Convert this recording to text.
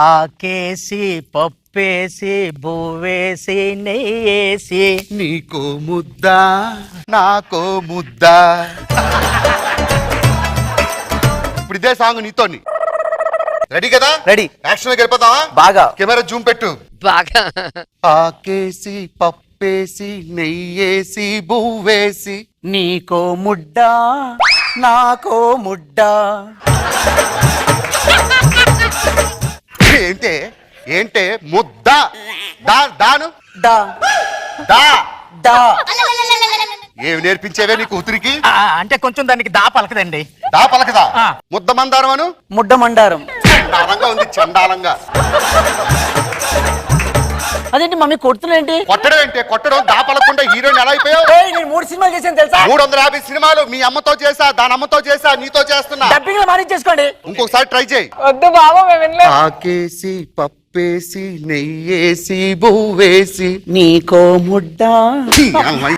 ఆకేసి పప్పేసి బువ్వేసి నెయ్యేసి నీకో ముద్ద నాకో ముద్ద. ఇప్పుడు ఇదే సాంగ్ నీతోని. రెడీ కదా? రెడీ. యాక్షన్ లోకి వెళ్ళిపోతావా? బాగా. కెమెరా జూమ్ పెట్టు. బాగా. ఆకేసి పప్పేసి నెయ్యేసి బువ్వేసి నీకో ముడ్డ నాకో ముడ్డ. ఏంటే ఏంటే ముద్ద దాను డా దా డా. ఏమి నేర్పించేవే నీ కూతురికి? అంటే కొంచెం దానికి దా పలకదండి. దా పలకదా? ఆ. ముద్ద మందారం అను. ముడ్డ మండారం. చండాలంగా ఉంది, చండాలంగా. అదేంటి మమ్మీ కొడుతున్నా? కొట్టడం ఏంటే? కొట్టడం దా పలకుండా హీరోయిన్ ఎలా అయిపోయావు? నేను 3 సినిమాలు చేశాను తెలుసా? 350 సినిమాలు మీ అమ్మతో చేసా, దాని అమ్మతో చేసా, నీతో చేస్తున్నా. డబ్బింగ్ లో మారించేసుకోండి. ఇంకొకసారి ట్రై చేయి. వద్దు బాబు, మేము వినలేదు. ఆకేసి పప్పేసి నెయ్యేసి బువ్వేసి నీకో ముడ్డ. ఈ అమ్మాయి.